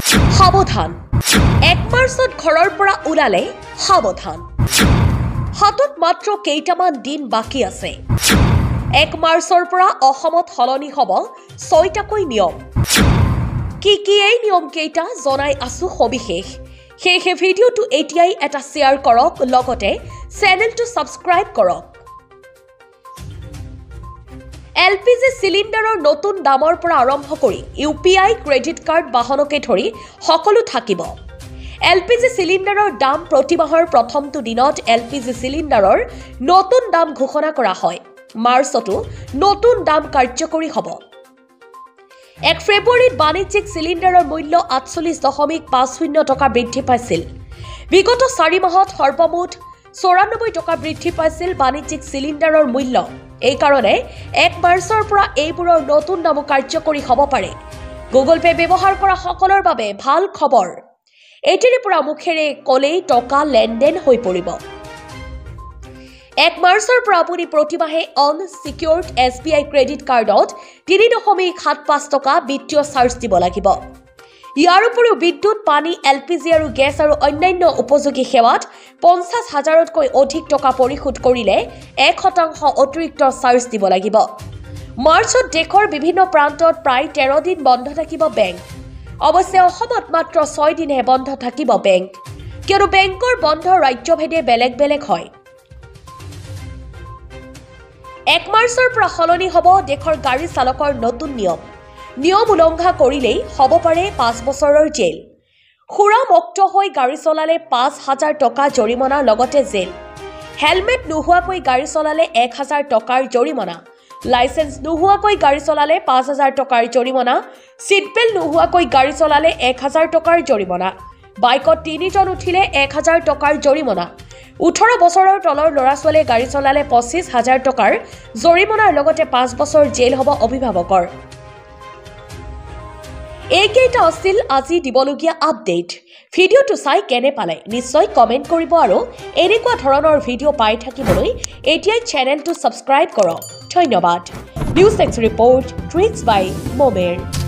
সাৱধান 1 মাৰ্চত ঘৰৰ পৰা ওলালে সাৱধান হাতত মাত্ৰ কেইটামান দিন বাকী আছে 1 মাৰ্চৰ পৰা অসমত হলনি হ'ব 6টাকৈ নিয়ম কি এই নিয়ম কেইটা জনাই আছো সবিশেষ সেয়ে ভিডিওটো এতিয়াই এটা শেয়াৰ কৰক লগতে চেনেলটো সাবস্ক্ৰাইব কৰক এলপিজি সিলিন্ডাৰৰ নতুন দামৰ পৰা আৰম্ভ কৰি ইউপিআই ক্ৰেডিট কাৰ্ড বাহনকে ধৰি সকলো থাকিব এলপিজি সিলিন্ডাৰৰ দাম প্ৰতি মাহৰ প্ৰথমটো দিনত এলপিজি সিলিন্ডাৰৰ নতুন দাম ঘোষণা কৰা হয় মাৰ্চতো নতুন দাম কাৰ্যকৰী হ'ব 1 ফেব্ৰুৱাৰীত বাণিজ্যিক সিলিন্ডাৰৰ মূল্য 48.50 টকা বৃদ্ধি পাইছিল বিগত 4 মাহত সৰ্বমুঠ 94 টকা বৃদ্ধি পাইছিল বাণিজ্যিক সিলিন্ডাৰৰ মূল্য এই কাৰণে 1 মাৰ্চৰ পৰা এইবোৰৰ নতুন দাম কাৰ্যকৰী হ'ব পাৰে গুগল পে ব্যৱহাৰ কৰা সকলৰ বাবে ভাল খবৰ এটিৰ পৰা মুখেৰে কলেই টকা লেনদেন হৈ পৰিব 1 মাৰ্চৰ পৰা আপুনি প্ৰতিমাহে অন সিকিউৰড এছবিআই ক্ৰেডিট কাৰ্ডত 3.75 টকা বিত্তীয় চাৰ্জ দিব লাগিব ইয়াৰ উপৰিও বিদ্যুৎ পানী এলপিজি আৰু গেছ আৰু অন্যান্য উপযোগী সেৱাত 50,000তকৈ অধিক টকা পৰিশোধ কৰিলে 1% অতিৰিক্ত চাৰ্জ দিব লাগিব মাৰ্চত দেশৰ বিভিন্ন প্ৰান্তত প্ৰায় 13 দিন বন্ধ থাকিব বেংক অৱশ্যে অসমত মাত্ৰ 6 দিনহে বন্ধ থাকিব বেংক কিয়নো বেংকৰ বন্ধ ৰাজ্যভেদে বেলেগ হয় 1 মাৰ্চৰ পৰা সলনি হ'ব দেশৰ গাড়ী চালকৰ নতুন নিয়ম উলংঘা কৰিলেই হ'ব পাৰে 5 বছৰৰ জেল খুৰা মুক্ত হৈ গাড়ী চলালে 5,000 টকা জৰিমনাৰ লগতে জেল হেলমেট নোহোৱাকৈ গাড়ী চলালে 1,000 টকাৰ জৰিমনা লাইসেন্স নোহোৱাকৈ গাড়ী চলালে 5,000 টকাৰ জৰিমনা সিট বেল্ট নোহোৱাকৈ গাড়ী চলালে 1,000 টকাৰ জৰিমনা বাইকত 3 জন উঠিলে 1,000 টকাৰ জৰিমনা 18 বছৰৰ তলৰ ল'ৰা-ছোৱালীয়ে গাড়ী চলালে 25,000 টকাৰ জৰিমনাৰ লগতে 5 বছৰ জেল হ'ব অভিভাৱকৰ এইকেইটা আছিল আজি দিবলগীয়া আপডেট ভিডিওটো চাই কেনে পালে নিশ্চয় কমেন্ট কৰিব আৰু এনেকুৱা ধৰণৰ ভিডিও পাই থাকিবলৈ এতিয়াই চেনেলটো সাবস্ক্ৰাইব কৰক ধন্যবাদ নিউজ এক্স ৰিপোৰ্ট ট্ৰিক্স বাই মোমেৰ